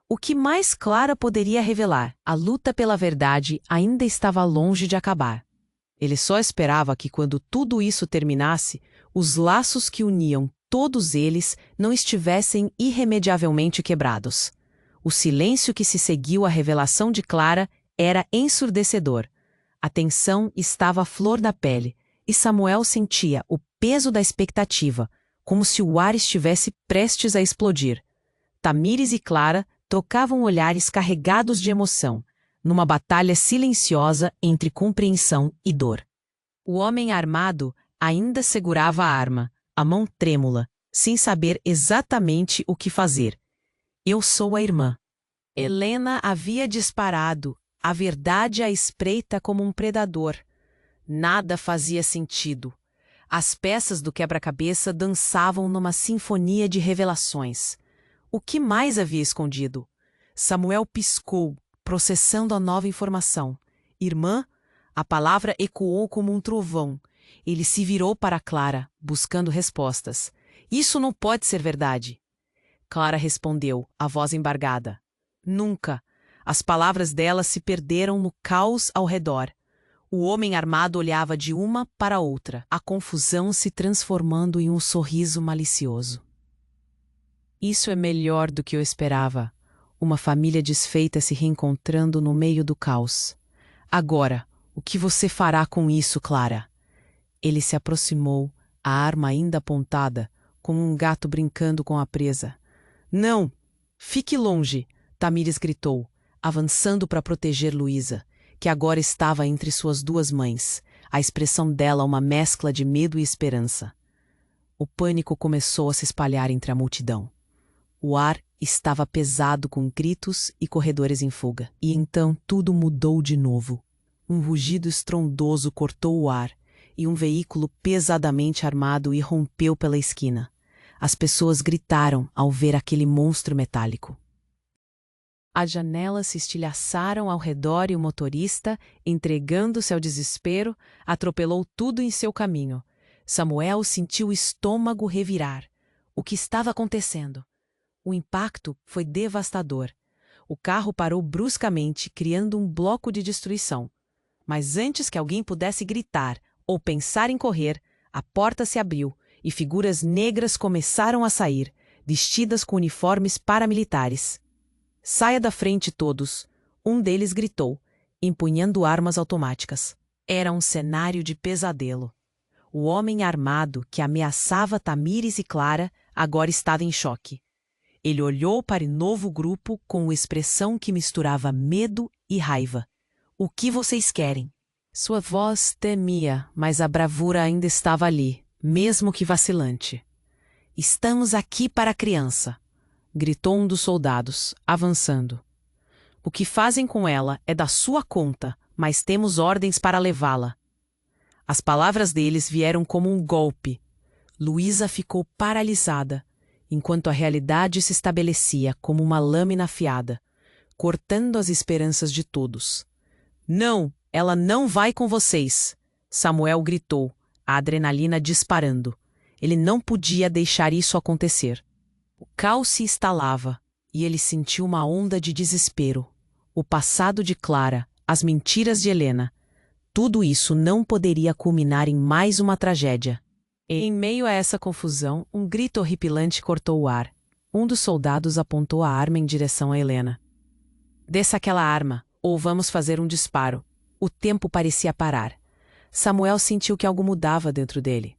O que mais Clara poderia revelar? A luta pela verdade ainda estava longe de acabar. Ele só esperava que quando tudo isso terminasse, os laços que uniam todos eles não estivessem irremediavelmente quebrados. O silêncio que se seguiu à revelação de Clara era ensurdecedor. A tensão estava à flor da pele, e Samuel sentia o peso da expectativa, como se o ar estivesse prestes a explodir. Tamires e Clara trocavam olhares carregados de emoção, numa batalha silenciosa entre compreensão e dor. O homem armado ainda segurava a arma, a mão trêmula, sem saber exatamente o que fazer. "Eu sou a irmã." Helena havia disparado, a verdade à espreita como um predador. Nada fazia sentido. As peças do quebra-cabeça dançavam numa sinfonia de revelações. O que mais havia escondido? Samuel piscou, processando a nova informação. "Irmã?" A palavra ecoou como um trovão. Ele se virou para Clara, buscando respostas. "Isso não pode ser verdade." Clara respondeu, a voz embargada. "Nunca." As palavras dela se perderam no caos ao redor. O homem armado olhava de uma para outra, a confusão se transformando em um sorriso malicioso. Isso é melhor do que eu esperava. Uma família desfeita se reencontrando no meio do caos. Agora, o que você fará com isso, Clara? Ele se aproximou, a arma ainda apontada, como um gato brincando com a presa. Não! Fique longe! Tamires gritou, avançando para proteger Luísa, que agora estava entre suas duas mães, a expressão dela uma mescla de medo e esperança. O pânico começou a se espalhar entre a multidão. O ar estava pesado com gritos e corredores em fuga. E então tudo mudou de novo. Um rugido estrondoso cortou o ar, e um veículo pesadamente armado irrompeu pela esquina. As pessoas gritaram ao ver aquele monstro metálico. As janelas se estilhaçaram ao redor e o motorista, entregando-se ao desespero, atropelou tudo em seu caminho. Samuel sentiu o estômago revirar. O que estava acontecendo? O impacto foi devastador. O carro parou bruscamente, criando um bloco de destruição. Mas antes que alguém pudesse gritar ou pensar em correr, a porta se abriu e figuras negras começaram a sair, vestidas com uniformes paramilitares. Saia da frente todos, um deles gritou, empunhando armas automáticas. Era um cenário de pesadelo. O homem armado que ameaçava Tamires e Clara agora estava em choque. Ele olhou para o novo grupo com uma expressão que misturava medo e raiva. O que vocês querem? Sua voz temia, mas a bravura ainda estava ali, mesmo que vacilante. Estamos aqui para a criança, gritou um dos soldados, avançando. O que fazem com ela é da sua conta, mas temos ordens para levá-la. As palavras deles vieram como um golpe. Luísa ficou paralisada, enquanto a realidade se estabelecia como uma lâmina afiada, cortando as esperanças de todos. Não, ela não vai com vocês, Samuel gritou, a adrenalina disparando. Ele não podia deixar isso acontecer. O caos se instalava, e ele sentiu uma onda de desespero. O passado de Clara, as mentiras de Helena, tudo isso não poderia culminar em mais uma tragédia. E, em meio a essa confusão, um grito horripilante cortou o ar. Um dos soldados apontou a arma em direção a Helena. Desça aquela arma, ou vamos fazer um disparo. O tempo parecia parar. Samuel sentiu que algo mudava dentro dele.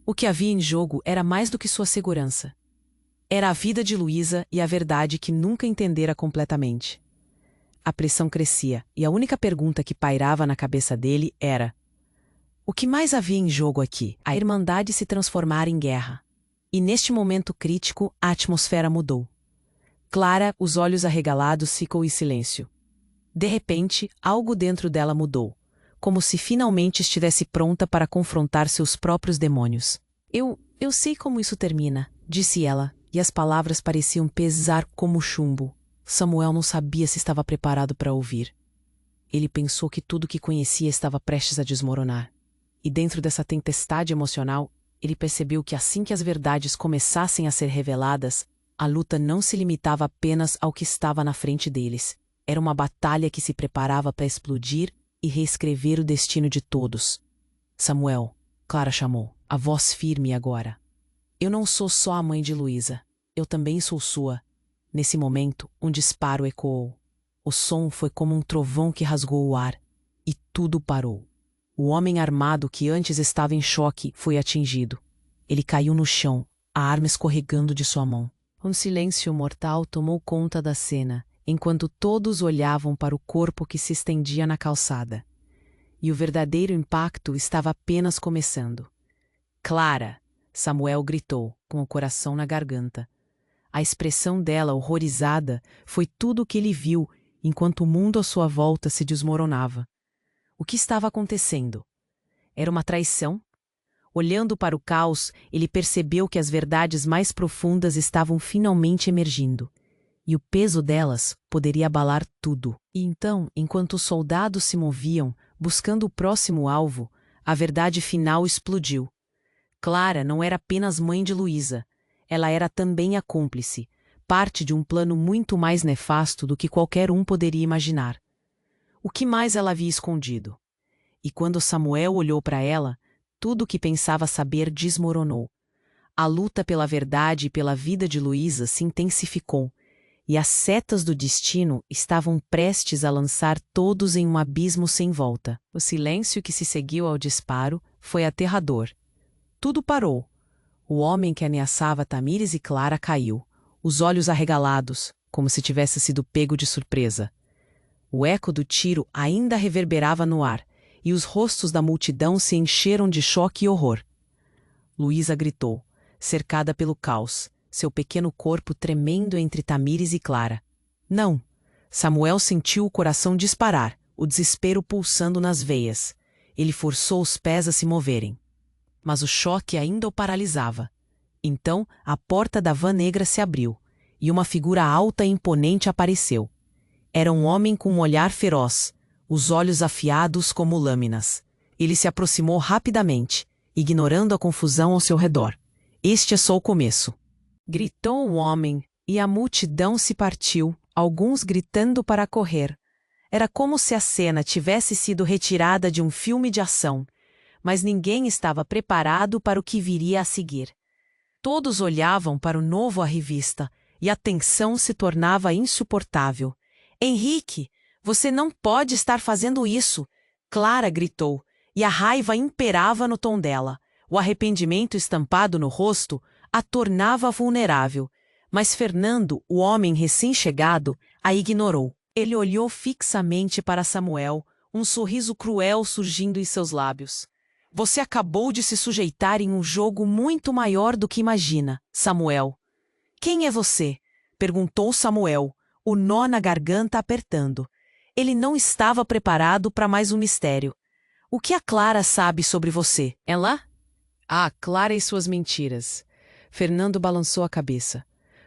O que havia em jogo era mais do que sua segurança. Era a vida de Luísa e a verdade que nunca entendera completamente. A pressão crescia, e a única pergunta que pairava na cabeça dele era: o que mais havia em jogo aqui? A Irmandade se transformara em guerra. E neste momento crítico, a atmosfera mudou. Clara, os olhos arregalados, ficou em silêncio. De repente, algo dentro dela mudou, como se finalmente estivesse pronta para confrontar seus próprios demônios. Eu sei como isso termina, disse ela, e as palavras pareciam pesar como chumbo. Samuel não sabia se estava preparado para ouvir. Ele pensou que tudo que conhecia estava prestes a desmoronar. E dentro dessa tempestade emocional, ele percebeu que assim que as verdades começassem a ser reveladas, a luta não se limitava apenas ao que estava na frente deles. Era uma batalha que se preparava para explodir e reescrever o destino de todos. Samuel, Clara chamou, a voz firme agora. Eu não sou só a mãe de Luísa, eu também sou sua. Nesse momento, um disparo ecoou. O som foi como um trovão que rasgou o ar, e tudo parou. O homem armado que antes estava em choque foi atingido. Ele caiu no chão, a arma escorregando de sua mão. Um silêncio mortal tomou conta da cena, enquanto todos olhavam para o corpo que se estendia na calçada. E o verdadeiro impacto estava apenas começando. Clara! Samuel gritou, com o coração na garganta. A expressão dela, horrorizada, foi tudo o que ele viu, enquanto o mundo à sua volta se desmoronava. O que estava acontecendo? Era uma traição? Olhando para o caos, ele percebeu que as verdades mais profundas estavam finalmente emergindo. E o peso delas poderia abalar tudo. E então, enquanto os soldados se moviam, buscando o próximo alvo, a verdade final explodiu. Clara não era apenas mãe de Luísa. Ela era também a cúmplice, parte de um plano muito mais nefasto do que qualquer um poderia imaginar. O que mais ela havia escondido? e quando Samuel olhou para ela, tudo o que pensava saber desmoronou. A luta pela verdade e pela vida de Luísa se intensificou, e as setas do destino estavam prestes a lançar todos em um abismo sem volta. O silêncio que se seguiu ao disparo foi aterrador. Tudo parou. O homem que ameaçava Tamires e Clara caiu, os olhos arregalados, como se tivesse sido pego de surpresa. O eco do tiro ainda reverberava no ar, e os rostos da multidão se encheram de choque e horror. Luísa gritou, cercada pelo caos, seu pequeno corpo tremendo entre Tamires e Clara. Não! Samuel sentiu o coração disparar, o desespero pulsando nas veias. Ele forçou os pés a se moverem. Mas o choque ainda o paralisava. Então, a porta da van negra se abriu, e uma figura alta e imponente apareceu. Era um homem com um olhar feroz, os olhos afiados como lâminas. Ele se aproximou rapidamente, ignorando a confusão ao seu redor. Este é só o começo. Gritou o homem, e a multidão se partiu, alguns gritando para correr. Era como se a cena tivesse sido retirada de um filme de ação, mas ninguém estava preparado para o que viria a seguir. Todos olhavam para o novo arrivista, e a tensão se tornava insuportável. Henrique, você não pode estar fazendo isso! Clara gritou, e a raiva imperava no tom dela. O arrependimento estampado no rosto a tornava vulnerável, mas Fernando, o homem recém-chegado, a ignorou. Ele olhou fixamente para Samuel, um sorriso cruel surgindo em seus lábios. Você acabou de se sujeitar em um jogo muito maior do que imagina, Samuel. Quem é você? Perguntou Samuel, o nó na garganta apertando. Ele não estava preparado para mais um mistério. O que a Clara sabe sobre você? Ela? Ah, Clara e suas mentiras. Fernando balançou a cabeça,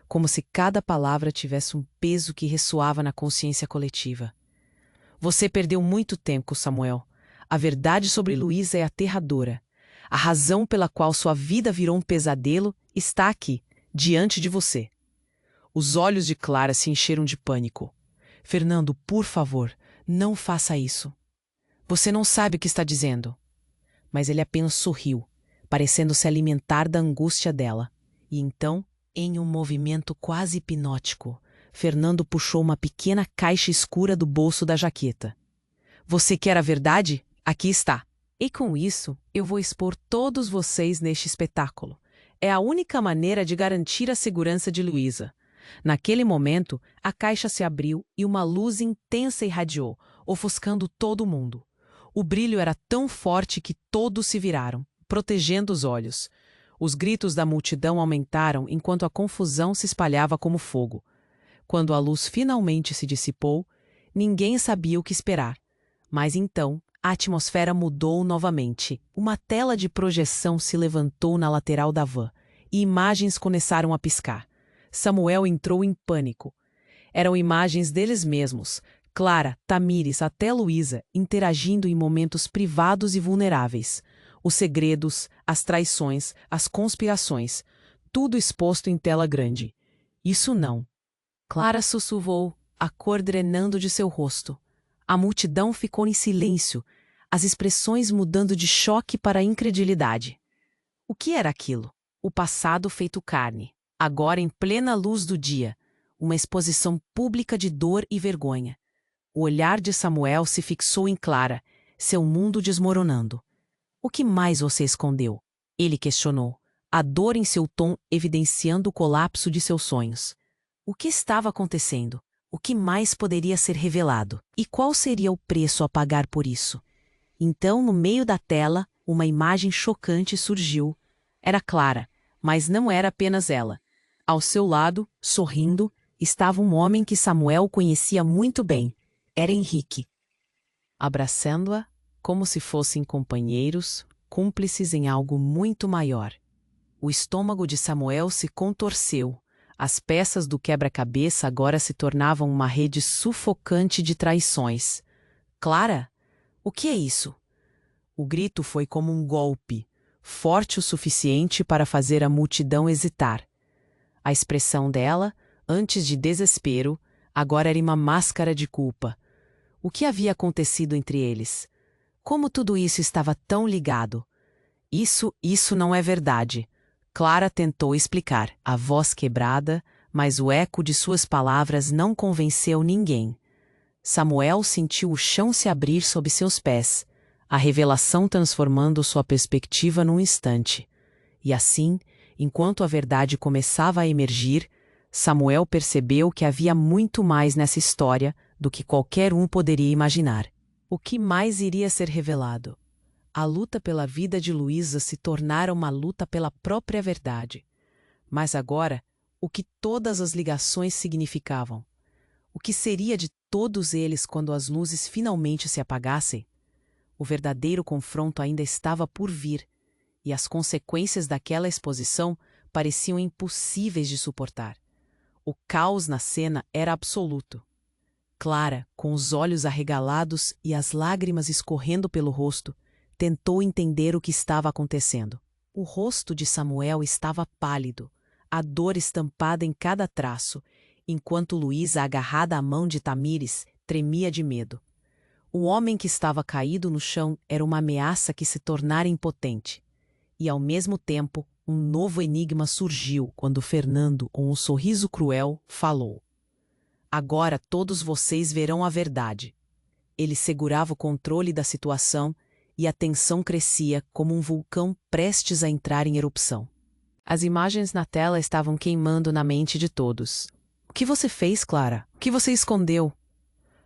como se cada palavra tivesse um peso que ressoava na consciência coletiva. Você perdeu muito tempo, Samuel. A verdade sobre Luísa é aterradora. A razão pela qual sua vida virou um pesadelo está aqui, diante de você. Os olhos de Clara se encheram de pânico. Fernando, por favor, não faça isso. Você não sabe o que está dizendo. Mas ele apenas sorriu, parecendo se alimentar da angústia dela. E então, em um movimento quase hipnótico, Fernando puxou uma pequena caixa escura do bolso da jaqueta. Você quer a verdade? Aqui está. E com isso, eu vou expor todos vocês neste espetáculo. É a única maneira de garantir a segurança de Luísa. Naquele momento, a caixa se abriu e uma luz intensa irradiou, ofuscando todo mundo. O brilho era tão forte que todos se viraram, protegendo os olhos. Os gritos da multidão aumentaram enquanto a confusão se espalhava como fogo. Quando a luz finalmente se dissipou, ninguém sabia o que esperar. Mas então, a atmosfera mudou novamente. Uma tela de projeção se levantou na lateral da van, e imagens começaram a piscar. Samuel entrou em pânico. Eram imagens deles mesmos, Clara, Tamires, até Luísa, interagindo em momentos privados e vulneráveis. Os segredos, as traições, as conspirações, tudo exposto em tela grande. Isso não. Clara sussurrou, a cor drenando de seu rosto. A multidão ficou em silêncio, as expressões mudando de choque para incredulidade. O que era aquilo? O passado feito carne, agora em plena luz do dia, uma exposição pública de dor e vergonha. O olhar de Samuel se fixou em Clara, seu mundo desmoronando. O que mais você escondeu? Ele questionou, a dor em seu tom evidenciando o colapso de seus sonhos. O que estava acontecendo? O que mais poderia ser revelado? E qual seria o preço a pagar por isso? Então, no meio da tela, uma imagem chocante surgiu. Era Clara, mas não era apenas ela. Ao seu lado, sorrindo, estava um homem que Samuel conhecia muito bem. Era Henrique. Abraçando-a, como se fossem companheiros, cúmplices em algo muito maior. O estômago de Samuel se contorceu. As peças do quebra-cabeça agora se tornavam uma rede sufocante de traições. Clara? O que é isso? O grito foi como um golpe, forte o suficiente para fazer a multidão hesitar. A expressão dela, antes de desespero, agora era uma máscara de culpa. O que havia acontecido entre eles? Como tudo isso estava tão ligado? Isso não é verdade. Clara tentou explicar, a voz quebrada, mas o eco de suas palavras não convenceu ninguém. Samuel sentiu o chão se abrir sob seus pés, a revelação transformando sua perspectiva num instante. E assim, enquanto a verdade começava a emergir, Samuel percebeu que havia muito mais nessa história do que qualquer um poderia imaginar. O que mais iria ser revelado? A luta pela vida de Luísa se tornara uma luta pela própria verdade. Mas agora, o que todas as ligações significavam? O que seria de todos eles quando as luzes finalmente se apagassem? O verdadeiro confronto ainda estava por vir, e as consequências daquela exposição pareciam impossíveis de suportar. O caos na cena era absoluto. Clara, com os olhos arregalados e as lágrimas escorrendo pelo rosto, tentou entender o que estava acontecendo. O rosto de Samuel estava pálido, a dor estampada em cada traço, enquanto Luísa, agarrada à mão de Tamires, tremia de medo. O homem que estava caído no chão era uma ameaça que se tornara impotente. E, ao mesmo tempo, um novo enigma surgiu quando Fernando, com um sorriso cruel, falou. Agora todos vocês verão a verdade. Ele segurava o controle da situação e a tensão crescia como um vulcão prestes a entrar em erupção. As imagens na tela estavam queimando na mente de todos. O que você fez, Clara? O que você escondeu?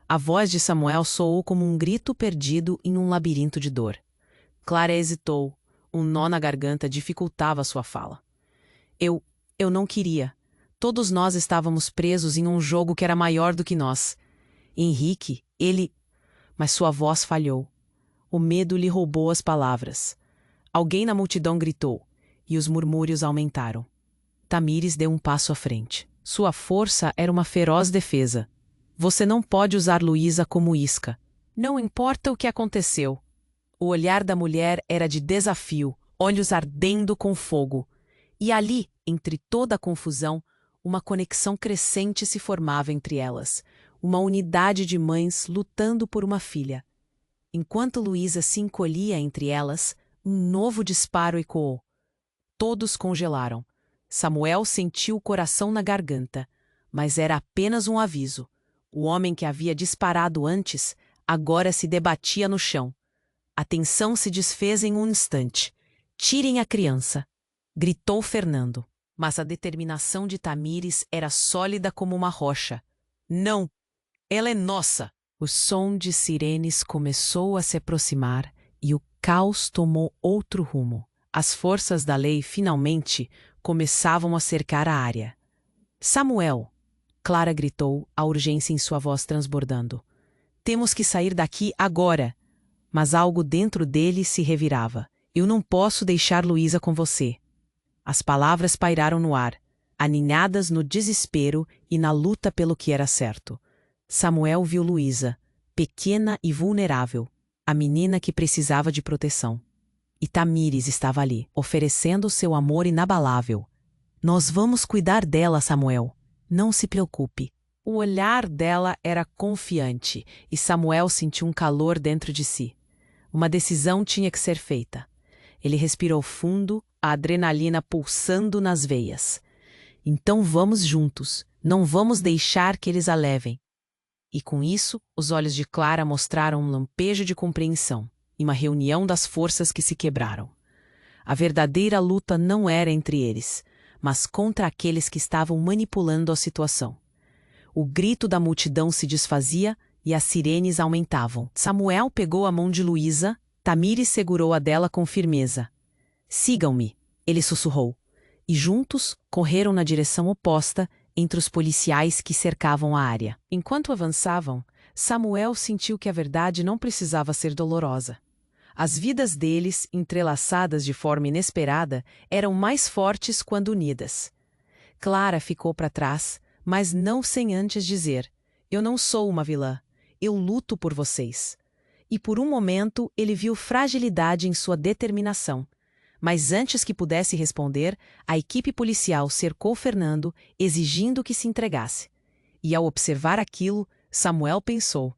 A voz de Samuel soou como um grito perdido em um labirinto de dor. Clara hesitou. Um nó na garganta dificultava sua fala. Eu não queria. Todos nós estávamos presos em um jogo que era maior do que nós. Henrique, ele... Mas sua voz falhou. O medo lhe roubou as palavras. Alguém na multidão gritou, e os murmúrios aumentaram. Tamires deu um passo à frente. Sua força era uma feroz defesa. Você não pode usar Luísa como isca. Não importa o que aconteceu. O olhar da mulher era de desafio, olhos ardendo com fogo. E ali, entre toda a confusão, uma conexão crescente se formava entre elas, uma unidade de mães lutando por uma filha. Enquanto Luísa se encolhia entre elas, um novo disparo ecoou. Todos congelaram. Samuel sentiu o coração na garganta, mas era apenas um aviso. O homem que havia disparado antes, agora se debatia no chão. A tensão se desfez em um instante. Tirem a criança, gritou Fernando. Mas a determinação de Tamires era sólida como uma rocha. Não! Ela é nossa! O som de sirenes começou a se aproximar e o caos tomou outro rumo. As forças da lei, finalmente, começavam a cercar a área. Samuel! Clara gritou, a urgência em sua voz transbordando. Temos que sair daqui agora! Mas algo dentro dele se revirava. Eu não posso deixar Luísa com você. As palavras pairaram no ar, aninhadas no desespero e na luta pelo que era certo. Samuel viu Luísa, pequena e vulnerável, a menina que precisava de proteção. E Tamires estava ali, oferecendo seu amor inabalável. Nós vamos cuidar dela, Samuel. Não se preocupe. O olhar dela era confiante e Samuel sentiu um calor dentro de si. Uma decisão tinha que ser feita. Ele respirou fundo, a adrenalina pulsando nas veias. Então vamos juntos, não vamos deixar que eles a levem. E com isso, os olhos de Clara mostraram um lampejo de compreensão, em uma reunião das forças que se quebraram. A verdadeira luta não era entre eles, mas contra aqueles que estavam manipulando a situação. O grito da multidão se desfazia e as sirenes aumentavam. Samuel pegou a mão de Luísa, Tamires segurou a dela com firmeza. Sigam-me, ele sussurrou, e juntos correram na direção oposta entre os policiais que cercavam a área. Enquanto avançavam, Samuel sentiu que a verdade não precisava ser dolorosa. As vidas deles, entrelaçadas de forma inesperada, eram mais fortes quando unidas. Clara ficou para trás, mas não sem antes dizer: eu não sou uma vilã, eu luto por vocês. E por um momento ele viu fragilidade em sua determinação. Mas antes que pudesse responder, a equipe policial cercou Fernando, exigindo que se entregasse. E ao observar aquilo, Samuel pensou: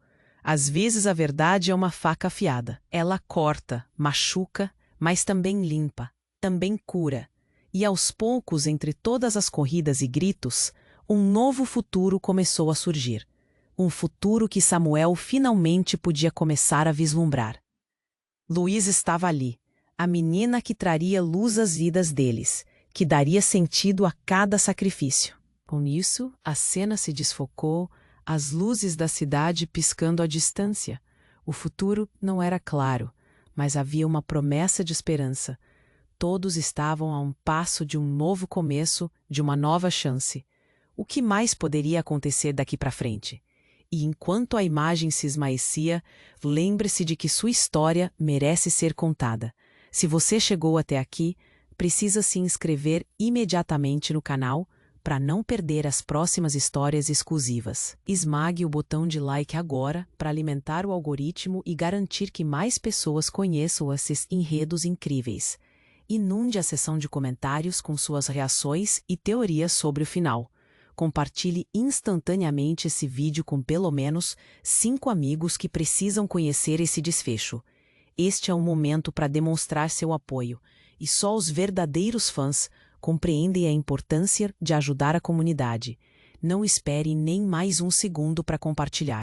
Às vezes a verdade é uma faca afiada. Ela corta, machuca, mas também limpa, também cura. E aos poucos, entre todas as corridas e gritos, um novo futuro começou a surgir. Um futuro que Samuel finalmente podia começar a vislumbrar. Luiz estava ali, a menina que traria luz às vidas deles, que daria sentido a cada sacrifício. Com isso, a cena se desfocou, as luzes da cidade piscando à distância. O futuro não era claro, mas havia uma promessa de esperança. Todos estavam a um passo de um novo começo, de uma nova chance. O que mais poderia acontecer daqui para frente? E enquanto a imagem se esmaecia, lembre-se de que sua história merece ser contada. Se você chegou até aqui, precisa se inscrever imediatamente no canal para não perder as próximas histórias exclusivas. Esmague o botão de like agora para alimentar o algoritmo e garantir que mais pessoas conheçam esses enredos incríveis. Inunde a seção de comentários com suas reações e teorias sobre o final. Compartilhe instantaneamente esse vídeo com pelo menos 5 amigos que precisam conhecer esse desfecho. Este é um momento para demonstrar seu apoio, e só os verdadeiros fãs compreendem a importância de ajudar a comunidade. Não espere nem mais um segundo para compartilhar.